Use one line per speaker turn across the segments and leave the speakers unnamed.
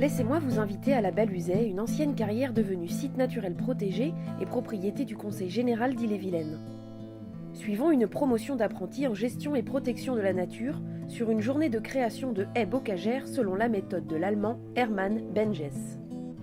Laissez-moi vous inviter à la Balluzet, une ancienne carrière devenue site naturel protégé et propriété du Conseil général d'Ille-et-Vilaine. Suivons une promotion d'apprentis en gestion et protection de la nature sur une journée de création de haies bocagères selon la méthode de l'allemand Hermann Benjes.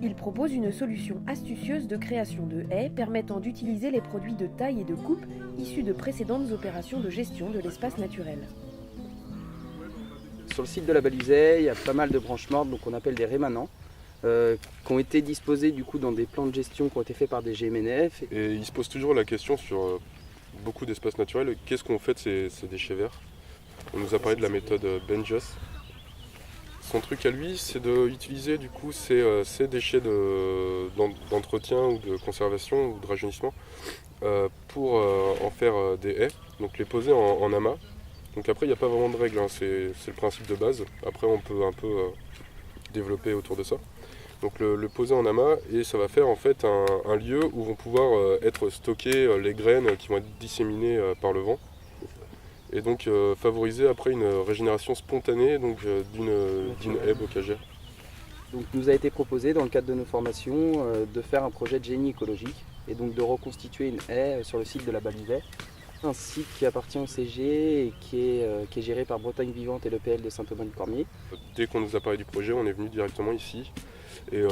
Il propose une solution astucieuse de création de haies permettant d'utiliser les produits de taille et de coupe issus de précédentes opérations de gestion de l'espace naturel.
Sur le site de la Balluzet, il y a pas mal de branches mortes, donc on appelle des rémanents, qui ont été disposés du coup dans des plans de gestion qui ont été faits par des GMNF.
Et il se pose toujours la question sur beaucoup d'espaces naturels, qu'est-ce qu'on fait de ces déchets verts? On nous a parlé de la méthode Benjes. Son truc à lui, c'est d'utiliser du coup ces déchets d'entretien ou de conservation ou de rajeunissement pour en faire des haies, donc les poser en amas. Donc après, il n'y a pas vraiment de règles, hein. C'est le principe de base. Après, on peut un peu développer autour de ça. Donc le poser en amas, et ça va faire en fait un lieu où vont pouvoir être stockées les graines qui vont être disséminées par le vent. Et donc favoriser après une régénération spontanée d'une haie bocagère.
Donc il nous a été proposé dans le cadre de nos formations de faire un projet de génie écologique et donc de reconstituer une haie sur le site de la Balluzet. Un site qui appartient au CG et qui est géré par Bretagne Vivante et l'EPL de Saint-Aubin-du-Cormier.
Dès qu'on nous a parlé du projet, on est venu directement ici et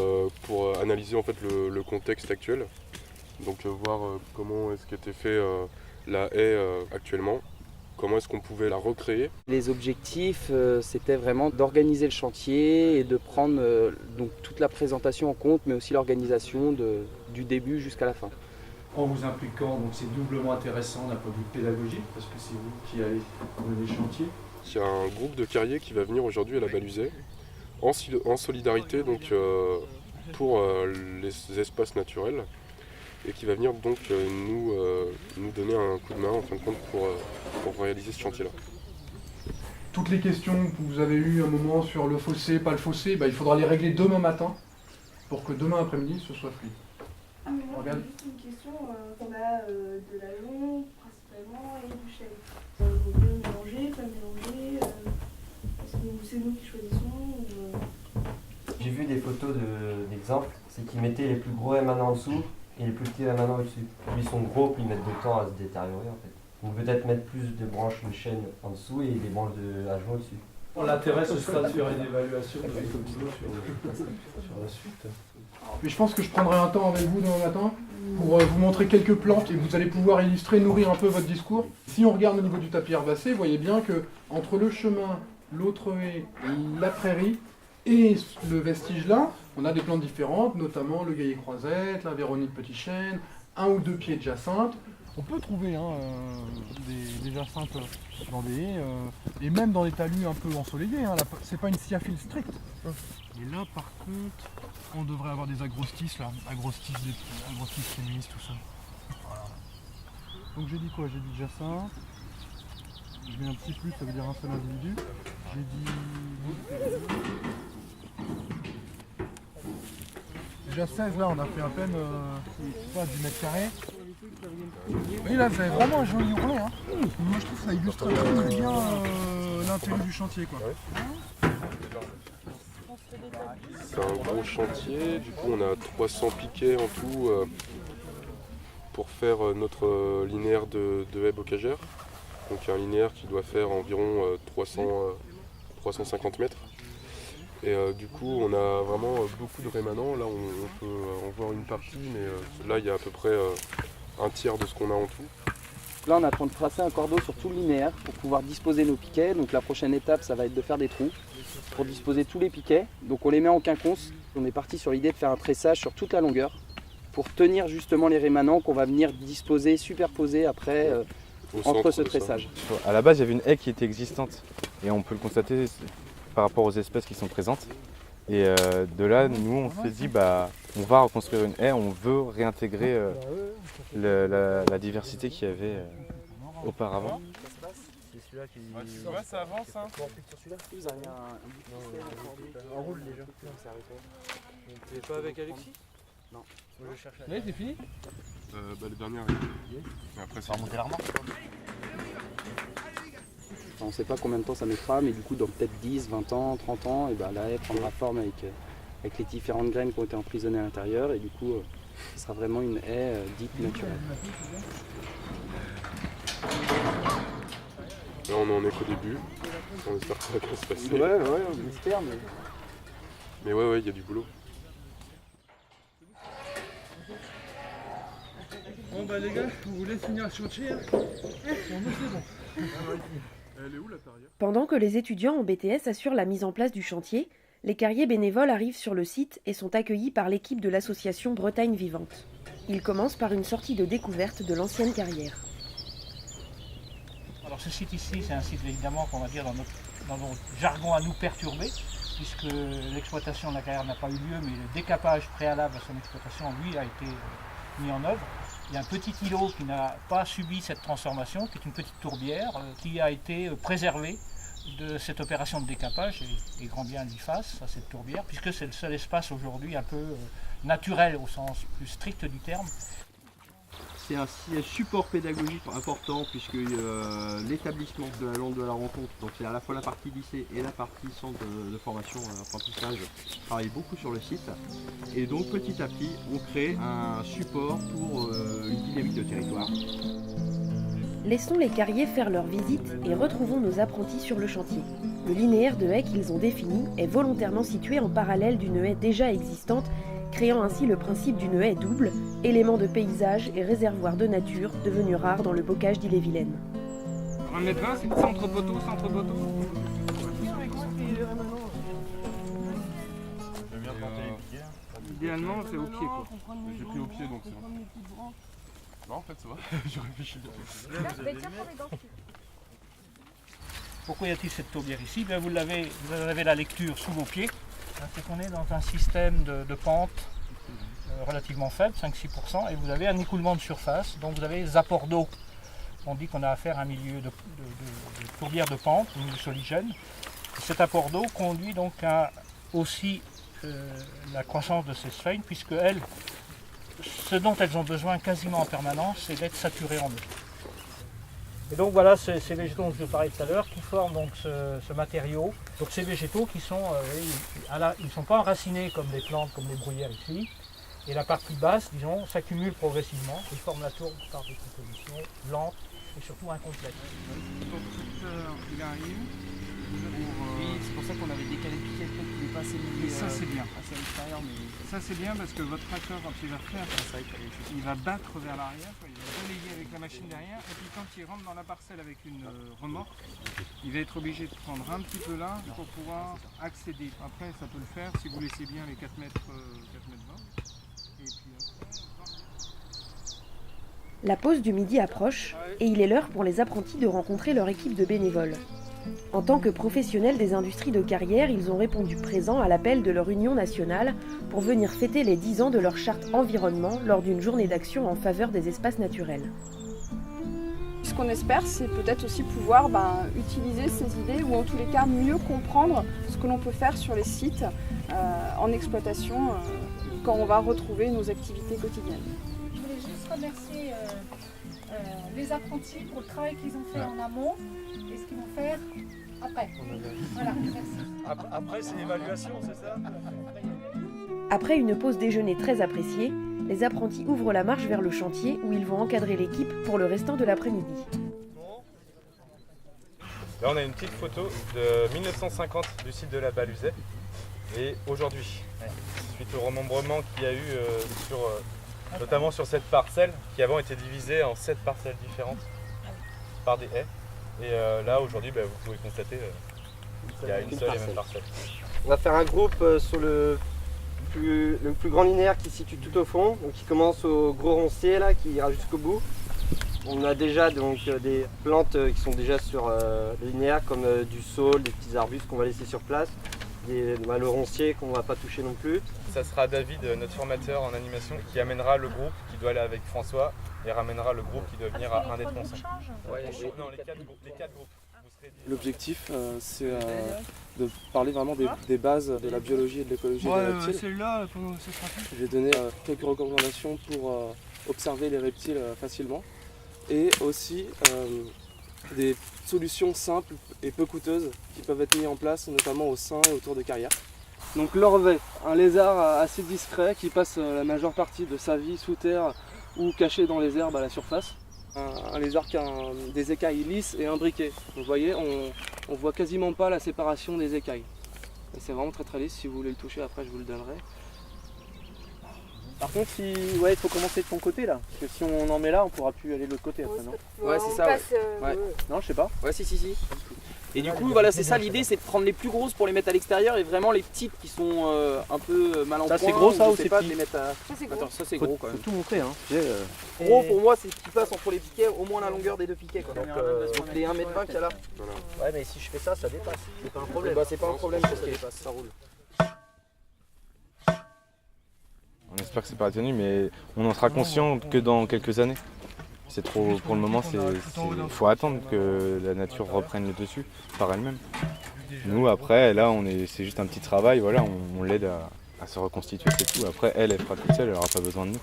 pour analyser en fait le contexte actuel. Donc voir comment est-ce qu'était fait la haie actuellement, comment est-ce qu'on pouvait la recréer.
Les objectifs, c'était vraiment d'organiser le chantier et de prendre donc toute la présentation en compte, mais aussi l'organisation du début jusqu'à la fin.
En vous impliquant, donc c'est doublement intéressant d'un point de vue pédagogique, parce que c'est vous qui allez mener les chantiers.
Il y a un groupe de carriers qui va venir aujourd'hui à la Balluzet en solidarité donc, pour les espaces naturels et qui va venir donc nous donner un coup de main en fin de compte pour réaliser ce chantier-là.
Toutes les questions que vous avez eues un moment sur le fossé, pas le fossé, il faudra les régler demain matin pour que demain après-midi ce soit fluide.
Ah mais moi j'ai juste une question, qu'on a de la longue principalement et du chêne. On veut bien mélanger, pas mélanger, est-ce que c'est nous qui choisissons
J'ai vu des photos d'exemples, c'est qu'ils mettaient les plus gros émanants en dessous et les plus petits émanants au-dessus. Plus ils sont gros, plus ils mettent du temps à se détériorer en fait. Donc peut-être mettre plus de branches de chêne en dessous et des branches de hachement au-dessus.
L'intérêt ce sera de faire une évaluation de votre boulot sur la suite.
Mais je pense que je prendrai un temps avec vous demain matin pour vous montrer quelques plantes et vous allez pouvoir illustrer, nourrir un peu votre discours. Si on regarde au niveau du tapis herbacé, vous voyez bien que entre le chemin, l'autre haie, la prairie et le vestige là, on a des plantes différentes, notamment le gaillet croisette, la véronique petit chêne, un ou deux pieds de jacinthe. On peut trouver des jacinthes dans des haies, et même dans des talus un peu ensoleillés. C'est pas une sciaphile stricte. Et là, par contre, on devrait avoir des agrostis là, agrostis féministes, tout ça. Voilà. Donc j'ai dit quoi? J'ai dit jacinthe. Je mets un petit plus, ça veut dire un seul individu. J'ai dit... Déjà 16 là, on a fait à peine 10 mètres carrés. Oui là, vous avez vraiment un joli ourlet. Hein. Moi je trouve que ça illustre très bien l'intérêt du chantier, quoi.
C'est un gros chantier, du coup on a 300 piquets en tout pour faire notre linéaire de haies bocagères. Donc un linéaire qui doit faire environ 350 mètres. Et du coup on a vraiment beaucoup de rémanents. Là on peut en voir une partie, mais là il y a à peu près un tiers de ce qu'on a en tout.
Là on est en train de tracer un cordeau sur tout le linéaire pour pouvoir disposer nos piquets. Donc la prochaine étape ça va être de faire des trous pour disposer tous les piquets. Donc on les met en quinconce. On est parti sur l'idée de faire un tressage sur toute la longueur pour tenir justement les rémanents qu'on va venir disposer, superposer après entre ce tressage.
À la base il y avait une haie qui était existante et on peut le constater par rapport aux espèces qui sont présentes. Et de là, nous, on s'est dit, on va reconstruire une haie, on veut réintégrer la diversité qu'il y avait auparavant.
C'est celui-là qui... Ouais, ça avance, hein.
Vous avez un roule déjà.
Tu n'es pas avec Alexis?
Non.
Je cherche. Oui, c'est fini?
Le dernier arrive. Après, ça remonter la remarque.
On ne sait pas combien de temps ça mettra, mais du coup, dans peut-être 10, 20 ans, 30 ans, et la haie prendra forme avec avec les différentes graines qui ont été emprisonnées à l'intérieur, et du coup ce sera vraiment une haie dite naturelle.
Là on en est qu'au début, on espère que ça va bien se passer.
Ouais, on espère, mais...
Mais ouais, il y a du boulot.
Bon bah les gars, vous voulez finir le chantier hein? Bon, c'est bon. Elle est où la carrière?
Pendant que les étudiants en BTS assurent la mise en place du chantier, les carriers bénévoles arrivent sur le site et sont accueillis par l'équipe de l'association Bretagne Vivante. Ils commencent par une sortie de découverte de l'ancienne carrière.
Alors ce site ici, c'est un site évidemment qu'on va dire dans notre jargon à nous perturbé, puisque l'exploitation de la carrière n'a pas eu lieu, mais le décapage préalable à son exploitation, lui, a été mis en œuvre. Il y a un petit îlot qui n'a pas subi cette transformation, qui est une petite tourbière, qui a été préservée de cette opération de décapage, et grand bien l'y fasse à cette tourbière, puisque c'est le seul espace aujourd'hui un peu naturel au sens plus strict du terme.
C'est un support pédagogique important puisque l'établissement de la Lande de la Rencontre, donc c'est à la fois la partie lycée et la partie centre de formation apprentissage, travaille beaucoup sur le site. Et donc petit à petit, on crée un support pour une dynamique de territoire.
Laissons les carriers faire leur visite et retrouvons nos apprentis sur le chantier. Le linéaire de haies qu'ils ont défini est volontairement situé en parallèle d'une haie déjà existante, créant ainsi le principe d'une haie double, élément de paysage et réservoir de nature devenu rare dans le bocage d'Ille-et-Vilaine.
1m20, c'est centre poteau, centre poteau. Idéalement, c'est au pied quoi.
J'ai pris au pied donc c'est bon. Non, en fait ça va, je réfléchis.
Pourquoi y a-t-il cette tourbière ici? Bien, vous avez la lecture sous vos pieds. C'est qu'on est dans un système de pente relativement faible, 5-6%, et vous avez un écoulement de surface, donc vous avez des apports d'eau. On dit qu'on a affaire à un milieu de tourbière de pente, un milieu soligène. Et cet apport d'eau conduit donc à aussi la croissance de ces sphènes, puisque ce dont elles ont besoin quasiment en permanence, c'est d'être saturées en eau. Et donc voilà ces végétaux dont je parlais tout à l'heure qui forment donc ce matériau. Donc ces végétaux qui sont, ils ne sont pas enracinés comme les plantes, comme les bruyères ici. Et la partie basse, disons, s'accumule progressivement et forme la tourbe par des compositions lentes et surtout incomplètes.
Il arrive.
Oui, c'est pour ça qu'on avait décalé le piquet, peut-être qu'il n'est pas assez lié.
Ça c'est bien.
Assez à l'extérieur, mais...
Ça c'est bien parce que votre tracteur, quand il va faire, il va battre vers l'arrière, il va balayer avec la machine derrière, et puis quand il rentre dans la parcelle avec une remorque, il va être obligé de prendre un petit peu là pour pouvoir accéder. Après, ça peut le faire si vous laissez bien les 4 mètres 20. Et puis,
La pause du midi approche et il est l'heure pour les apprentis de rencontrer leur équipe de bénévoles. En tant que professionnels des industries de carrière, ils ont répondu présent à l'appel de leur union nationale pour venir fêter les 10 ans de leur charte environnement lors d'une journée d'action en faveur des espaces naturels.
Ce qu'on espère, c'est peut-être aussi pouvoir utiliser ces idées ou en tous les cas mieux comprendre ce que l'on peut faire sur les sites en exploitation quand on va retrouver nos activités quotidiennes.
Je voulais juste remercier les apprentis pour le travail qu'ils ont fait en amont et ce qu'ils vont faire après. Voilà, merci.
Après, c'est l'évaluation, c'est ça?
Après une pause déjeuner très appréciée, les apprentis ouvrent la marche vers le chantier où ils vont encadrer l'équipe pour le restant de l'après-midi.
Là, on a une petite photo de 1950 du site de la Baluzet et aujourd'hui, suite au remembrement qu'il y a eu notamment sur cette parcelle qui avant était divisée en 7 parcelles différentes par des haies. Et là, aujourd'hui, vous pouvez constater qu'il y a une seule et même parcelle.
On va faire un groupe sur le plus grand linéaire qui se situe tout au fond, donc qui commence au gros roncier là, qui ira jusqu'au bout. On a déjà donc des plantes qui sont déjà sur le linéaire comme du saule, des petits arbustes qu'on va laisser sur place, le roncier qu'on ne va pas toucher non plus.
Ça sera David, notre formateur en animation, qui amènera le groupe qui doit aller avec François et ramènera le groupe qui doit venir à un des tronçons. Non, les quatre groupes.
L'objectif, c'est de parler vraiment des bases de la biologie et de l'écologie des reptiles.
Celle-là, ce sera fait.
Je vais donner quelques recommandations pour observer les reptiles facilement et aussi des solutions simples et peu coûteuses qui peuvent être mises en place, notamment au sein et autour de carrières. Donc l'orvet, un lézard assez discret qui passe la majeure partie de sa vie sous terre ou caché dans les herbes à la surface. Un lézard qui a des écailles lisses et imbriquées. Donc vous voyez, on voit quasiment pas la séparation des écailles. C'est vraiment très lisse, si vous voulez le toucher après je vous le donnerai. Par contre, il faut commencer de ton côté là, parce que si on en met là, on pourra plus aller de l'autre côté après, non?
Ouais, c'est ça. Ouais.
Non, je sais pas.
Ouais, si. Et du coup, voilà, c'est ça l'idée, c'est de prendre les plus grosses pour les mettre à l'extérieur et vraiment les petites qui sont un peu mal en point.
Ça c'est gros ça ou c'est
pas
petit?
de les mettre à...
Ça c'est gros.
Attends, ça c'est gros quand même.
Faut tout montrer hein.
Gros pour moi, c'est ce qui passe entre les piquets, au moins la longueur des deux piquets. Quoi. Donc les 1,20 m qu'il y a là.
Voilà. Ouais, mais si je fais ça, ça dépasse. C'est pas un problème.
Bah, c'est pas un problème parce que ça dépasse, ça roule.
On espère que c'est pas tenu, mais on en sera conscient que dans quelques années. C'est trop, pour le moment, il faut attendre que la nature reprenne le dessus par elle-même. Nous, après, là, c'est juste un petit travail, voilà, on l'aide à se reconstituer, c'est tout. Après, elle fera toute seule, elle n'aura pas besoin de nous.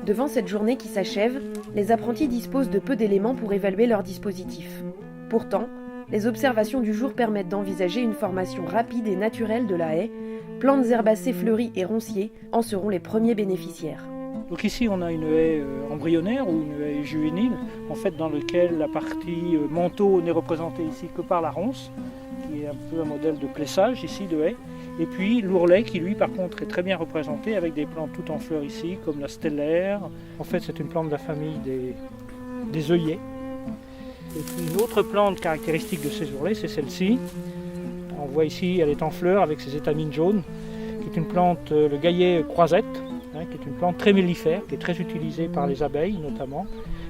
Devant cette journée qui s'achève, les apprentis disposent de peu d'éléments pour évaluer leur dispositif. Pourtant, les observations du jour permettent d'envisager une formation rapide et naturelle de la haie. Plantes herbacées fleuries et ronciers en seront les premiers bénéficiaires.
Donc ici on a une haie embryonnaire ou une haie juvénile, en fait dans laquelle la partie manteau n'est représentée ici que par la ronce, qui est un peu un modèle de plessage ici de haie. Et puis l'ourlet qui lui par contre est très bien représenté avec des plantes toutes en fleurs ici, comme la stellaire. En fait c'est une plante de la famille des œillets. Et puis une autre plante caractéristique de ces ourlets, c'est celle-ci. On voit ici, elle est en fleurs avec ses étamines jaunes, qui est une plante, le gaillet croisette, qui est une plante très mellifère, qui est très utilisée par les abeilles notamment,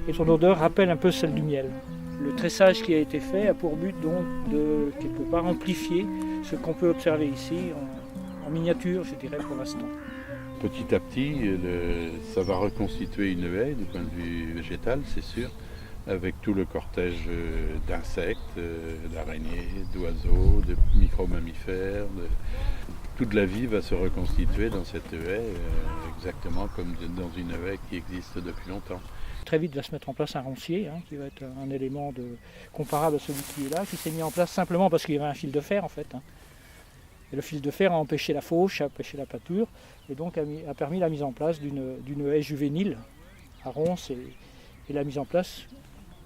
et son odeur rappelle un peu celle du miel. Le tressage qui a été fait a pour but donc de quelque part amplifier ce qu'on peut observer ici en miniature, je dirais pour l'instant.
Petit à petit, ça va reconstituer une haie du point de vue végétal, c'est sûr, avec tout le cortège d'insectes, d'araignées, d'oiseaux, de micro-mammifères. Toute la vie va se reconstituer dans cette haie, exactement comme dans une haie qui existe depuis longtemps.
Très vite va se mettre en place un roncier, qui va être un élément comparable à celui qui est là, qui s'est mis en place simplement parce qu'il y avait un fil de fer en fait. Et le fil de fer a empêché la fauche, a empêché la pâture, et donc a permis la mise en place d'une haie juvénile à ronces et la mise en place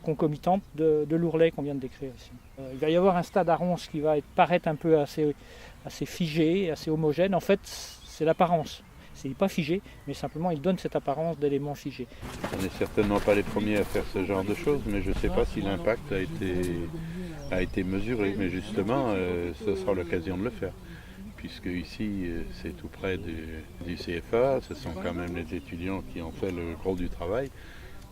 concomitante de l'ourlet qu'on vient de décrire ici. Il va y avoir un stade à ronces qui va paraître un peu assez figé, assez homogène. En fait, c'est l'apparence. C'est pas figé, mais simplement il donne cette apparence d'éléments figés.
On n'est certainement pas les premiers à faire ce genre de choses, mais je ne sais pas si l'impact a été mesuré. Mais justement, ce sera l'occasion de le faire. Puisque ici, c'est tout près du CFA, ce sont quand même les étudiants qui ont fait le gros du travail.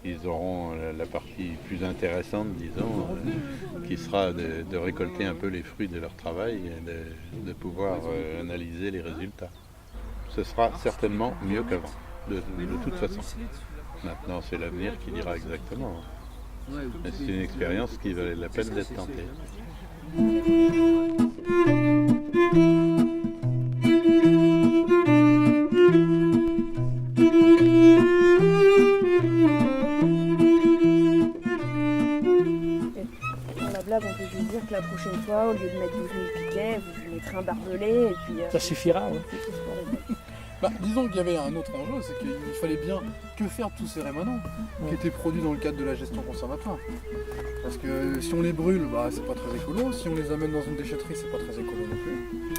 Ils auront la partie plus intéressante, disons, qui sera de récolter un peu les fruits de leur travail et de pouvoir analyser les résultats. Ce sera certainement mieux qu'avant, de toute façon. Maintenant, c'est l'avenir qui dira exactement. Mais c'est une expérience qui valait la peine d'être tentée.
On peut juste dire que la prochaine fois, au lieu de mettre 12 000 piquets, vous mettrez un barbelé et puis...
Ça suffira, oui.
Disons qu'il y avait un autre enjeu, c'est qu'il fallait bien que faire de tous ces rémanents qui étaient produits dans le cadre de la gestion conservatoire. Parce que si on les brûle, c'est pas très écolo, si on les amène dans une déchetterie, c'est pas très écolo non plus.